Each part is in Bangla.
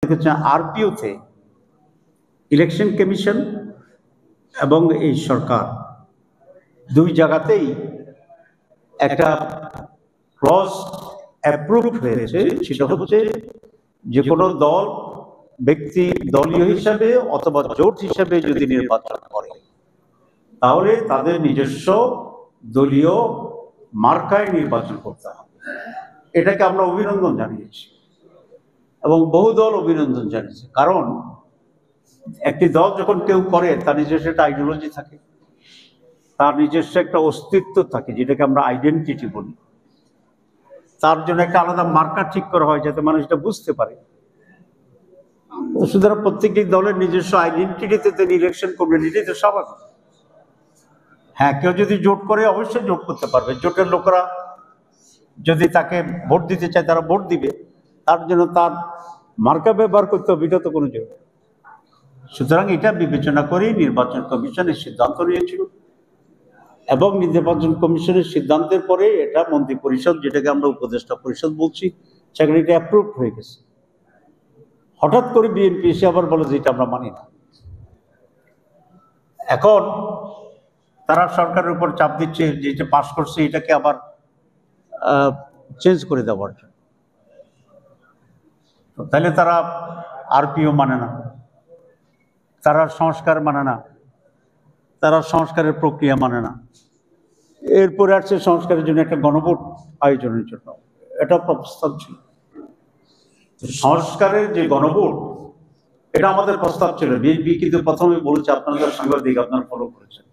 দেখেছেন আরপিওতে ইলেকশন কমিশন এবং এই সরকার দুই জায়গাতেই একটা ক্লজ অ্যাপ্রুভ হয়েছে, সেটা হচ্ছে যে কোনো দল ব্যক্তি দলীয় হিসাবে অথবা জোট হিসাবে যদি নির্বাচন করে তাহলে তাদের নিজস্ব দলীয় মার্কায় নির্বাচন করতে হবে। এটাকে আমরা অভিনন্দন জানিয়েছি এবং বহু দল অভিনন্দন জানিয়েছে, কারণ একটি দল যখন কেউ করে তার নিজস্ব একটা আইডিওলজি থাকে, তার নিজস্ব একটা অস্তিত্ব থাকে, যেটাকে আমরা আইডেন্টিটি বলি। তার জন্য একটা আলাদা মার্কার ঠিক করা হয় যাতে মানুষ এটা বুঝতে পারে। সুতরাং প্রত্যেকটি দলের নিজস্ব আইডেন্টিটিতে ইলেকশন করবেন, এটাই তো স্বাভাবিক। হ্যাঁ, কেউ যদি জোট করে অবশ্যই জোট করতে পারবে, জোটের লোকেরা যদি তাকে ভোট দিতে চায় তারা ভোট দিবে, তার জন্য তার মার্কা ব্যবহার করতে হবে, এটা তো কোনো জোট। সুতরাং এটা বিবেচনা করেই নির্বাচন কমিশনের সিদ্ধান্ত নিয়েছিল এবং নির্বাচন কমিশনের সিদ্ধান্তের পরে এটা মন্ত্রী পরিষদ, যেটাকে আমরা উপদেষ্টা পরিষদ বলছি, সেখানে এটা অ্যাপ্রুভ হয়ে গেছে। হঠাৎ করে বিএনপি এসে আবার বলে যে এটা আমরা মানি না। এখন তারা সরকারের উপর চাপ দিচ্ছে যে এটা পাশ করছে এটাকে আবার চেঞ্জ করে দেওয়ার জন্য। তাহলে তারা আরপিও মানে না, তারা সংস্কার মানে না, তারা সংস্কারের প্রক্রিয়া মানে না। এরপরে আসছে সংস্কারের জন্য একটা গণভোট আয়োজনের জন্য, এটা প্রস্তাব ছিল। সংস্কারের যে গণভোট, এটা আমাদের প্রস্তাব ছিল। বিএনপি কিন্তু প্রথমে বলেছে, আপনাদের সাংবাদিক আপনারা ফলো করেছেন,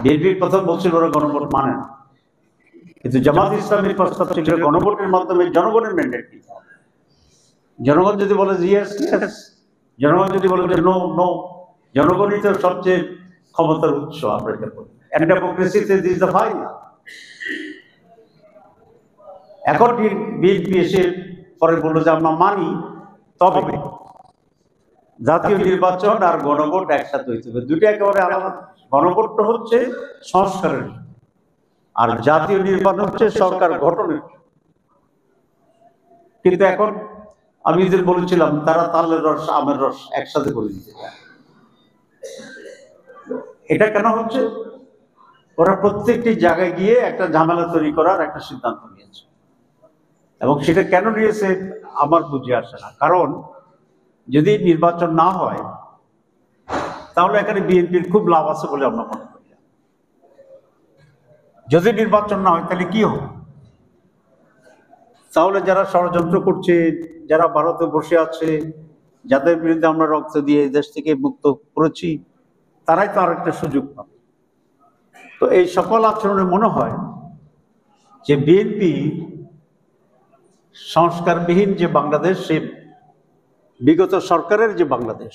বিএনপি প্রথম বলছিল ওরা গণভোট মানে না, কিন্তু জামাত ইসলামের প্রস্তাব ছিল গণভোটের মাধ্যমে জনগণের ম্যান্ডেট দিতে হবে। জনগণ যদি বলে ইয়েস ইয়েস, জনগণ যদি বলে যে নো নো, জনগণই তো সবচেয়ে ক্ষমতার উৎস। আমরা এটা বলি ডেমোক্রেসিতে দিস দ্য ফাইনাল। এখন বিএনপি এসে পরে বললো যে আমরা মানি, তবে জাতীয় নির্বাচন আর গণভোট একসাথে হইতে হবে, দুটো একেবারে আলাদা। গণভোটটা হচ্ছে সংস্কারের, আর জাতীয় নির্বাচন হচ্ছে সরকার গঠনের। কিন্তু এখন আমি যে বলেছিলাম তারা তালের রস আমের রস একসাথে করে দিতে চায়। এটা কেন হচ্ছে? ওরা প্রত্যেকটি জায়গায় গিয়ে একটা ঝামেলা তৈরি করার একটা সিদ্ধান্ত নিয়েছে, এবং সেটা কেন নিয়েছে আমার বুঝে আসে না। কারণ যদি নির্বাচন না হয় তাহলে এখানে বিএনপির খুব লাভ আছে বলে আমরা মনে করি। যদি নির্বাচন না হয় তাহলে কি হবে? তাহলে যারা ষড়যন্ত্র করছে, যারা ভারতে বসে আছে, যাদের বিরুদ্ধে আমরা রক্ত দিয়ে দেশ থেকে মুক্ত করেছি, তারাই তো আর একটা সুযোগ পাবে। তো এই সকল আচরণে মনে হয় যে বিএনপি সংস্কারবিহীন যে বাংলাদেশ, সে বিগত সরকারের যে বাংলাদেশ,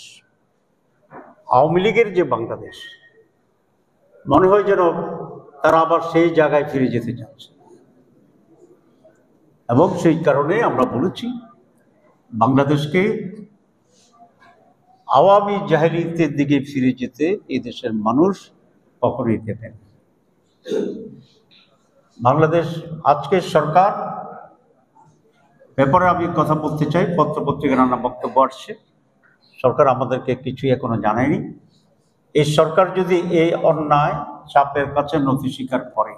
আওয়ামী লীগের যে বাংলাদেশ, মনে হয় যেন তারা আবার সেই জায়গায় ফিরে যেতে চাচ্ছে। এবং সেই কারণে আমরা বলেছি বাংলাদেশকে আওয়ামী জাহেলিয়াতের দিকে ফিরে যেতে এই দেশের মানুষ কখনোই দেবে না। বাংলাদেশ আজকের সরকার ব্যাপারে আমি কথা বলতে চাই। পত্রপত্রিকা নানা বক্তব্য আসছে, সরকার আমাদেরকে কিছুই এখনো জানায়নি। এই সরকার যদি এই অন্যায় চাপের কাছে নথি স্বীকার করে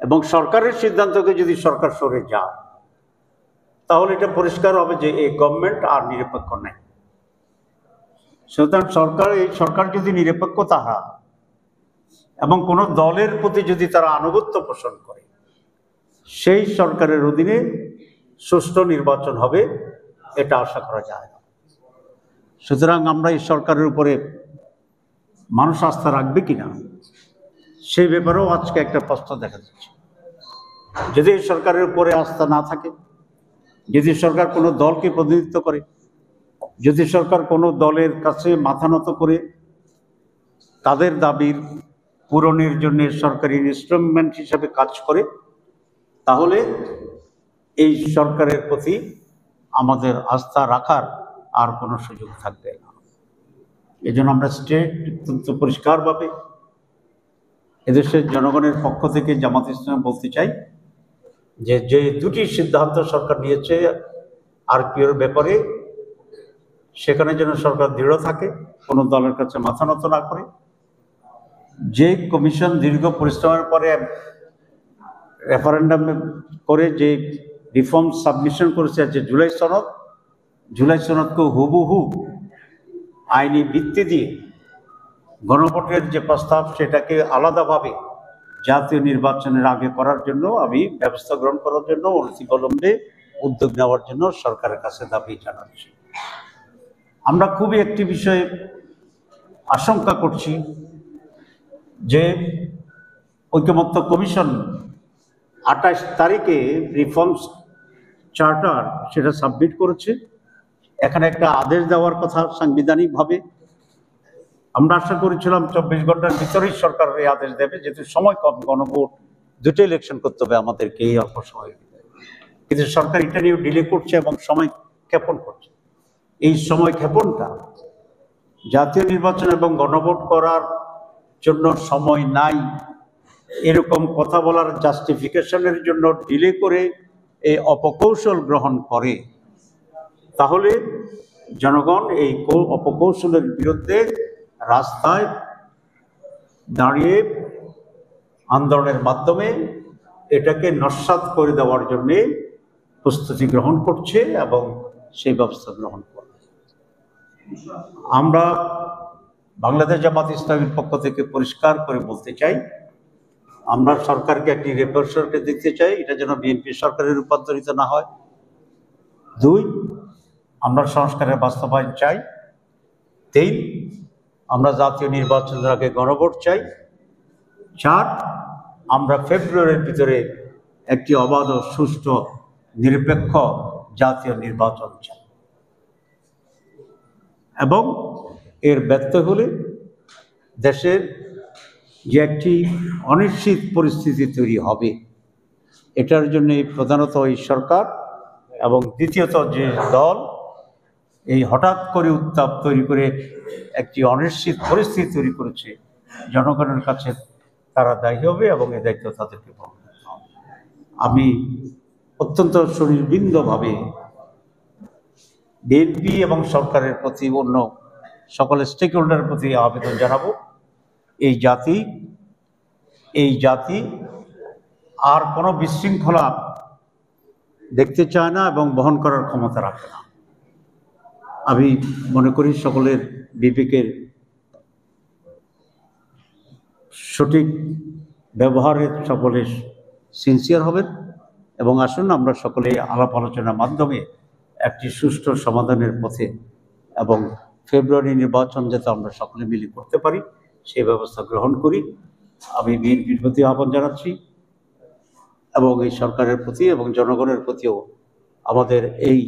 এবং সরকারের সিদ্ধান্তকে যদি সরকার সরে যায়, তাহলে এটা পরিষ্কার হবে যে এই গভর্নমেন্ট আর নিরপেক্ষ নেই। সুতরাং এই সরকার যদি নিরপেক্ষতা হারায় এবং কোনো দলের প্রতি যদি তারা আনুগত্য পোষণ করে, সেই সরকারের অধীনে সুষ্ঠু নির্বাচন হবে, এটা আশা করা যায় না। সুতরাং আমরা এই সরকারের উপরে মানুষ আস্থা রাখবে কিনা সেই ব্যাপারেও আজকে একটা প্রশ্ন দেখা যাচ্ছে। যদি এই সরকারের উপরে আস্থা না থাকে, যদি সরকার কোনো দলকে প্রতিনিধিত্ব করে, যদি সরকার কোনো দলের কাছে মাথা নত করে তাদের দাবির পূরণের জন্য সরকারি ইনস্ট্রুমেন্ট হিসাবে কাজ করে, তাহলে এই সরকারের প্রতি আমাদের আস্থা রাখার আর কোনো সুযোগ থাকবে না। এই জন্য আমরা অত্যন্ত পরিষ্কারভাবে এদেশের জনগণের পক্ষ থেকে জামাত ইসলাম বলতে চাই যে দুটি সিদ্ধান্ত সরকার নিয়েছে আরপিওর ব্যাপারে, সেখানে যেন সরকার দৃঢ় থাকে, কোনো দলের কাছে মাথা নত না করে। যে কমিশন দীর্ঘ পরিশ্রমের পরে রেফারেন্ডাম করে যে রিফর্ম সাবমিশন করেছে, যে জুলাই সনদকে হুবহু আইনি ভিত্তি দিয়ে গণভোটের যে প্রস্তাব সেটাকে আলাদাভাবে জাতীয় নির্বাচনের আগে করার জন্য আমি ব্যবস্থা গ্রহণ করার জন্য অনতিবিলম্বে উদ্যোগ নেওয়ার জন্য সরকারের কাছে দাবি জানাচ্ছি। আমরা খুবই একটি বিষয়ে আশঙ্কা করছি যে ঐকমত্য কমিশন 28 তারিখে রিফর্মস চার্টার সেটা সাবমিট করেছে। এখানে একটা আদেশ দেওয়ার কথা সাংবিধানিকভাবে। আমরা আশা করেছিলাম 24 ঘন্টার ভিতরেই সরকার এই আদেশ দেবে, যেহেতু সময় কম, গণভোট দুটো ইলেকশন করতে হবে আমাদেরকে এই অল্প সময়। কিন্তু সরকার এটা নিয়ে ডিলে করছে এবং সময় ক্ষেপণ করছে। এই সময় ক্ষেপণটা জাতীয় নির্বাচন এবং গণভোট করার জন্য সময় নাই এরকম কথা বলার জাস্টিফিকেশনের জন্য ডিলে করে এই অপকৌশল গ্রহণ করে, তাহলে জনগণ এই অপকৌশলের বিরুদ্ধে রাস্তায় দাঁড়িয়ে আন্দোলনের মাধ্যমে এটাকে নস্যাৎ করে দেওয়ার জন্যে প্রস্তুতি গ্রহণ করছে এবং সেই ব্যবস্থা গ্রহণ করবে। আমরা বাংলাদেশ জামাত ইসলামীর পক্ষ থেকে পরিষ্কার করে বলতে চাই, আমরা সরকারকে একটি রেপ্রেশনকে দিতে চাই, এটা যেন বিএনপি সরকারের রূপান্তরিত না হয়। 2, আমরা সংস্কারের বাস্তবায়ন চাই। 3, আমরা জাতীয় নির্বাচনের আগে গণভোট চাই। 4, আমরা ফেব্রুয়ারির ভিতরে একটি অবাধ ও সুষ্ঠু নিরপেক্ষ জাতীয় নির্বাচন চাই, এবং এর ব্যর্থ হলে দেশের যে একটি অনিশ্চিত পরিস্থিতি তৈরি হবে, এটার জন্য প্রধানত এই সরকার এবং দ্বিতীয়ত যে দল এই হঠাৎ করে উত্তাপ তৈরি করে একটি অনিশ্চিত পরিস্থিতি তৈরি করেছে, জনগণের কাছে তারা দায়ী হবে এবং এই দায়িত্ব তাদেরকে বহন করতে হবে। আমি অত্যন্ত সুনির্বিন্দভাবে বিএনপি এবং সরকারের প্রতি, অন্য সকল স্টেক হোল্ডারের প্রতি আবেদন জানাবো, এই জাতি আর কোনো বিশৃঙ্খলা দেখতে চায় না এবং বহন করার ক্ষমতা রাখে না। আমি মনে করি সকলের বিবেকের সঠিক ব্যবহারে সকলে সিনসিয়ার হবেন এবং আসুন আমরা সকলে আলাপ আলোচনার মাধ্যমে একটি সুষ্ঠু সমাধানের পথে এবং ফেব্রুয়ারি নির্বাচন যাতে আমরা সকলে মিলে করতে পারি সেই ব্যবস্থা গ্রহণ করি। আমি বিএনপির প্রতি আহ্বান জানাচ্ছি এবং এই সরকারের প্রতি এবং জনগণের প্রতিও আমাদের এই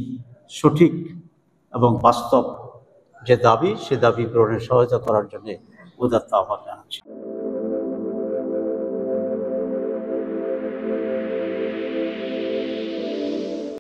সঠিক এবং বাস্তব যে দাবি, সে দাবি পূরণের সহায়তা করার জন্য উদাত্ত আহ্বান জানাচ্ছি।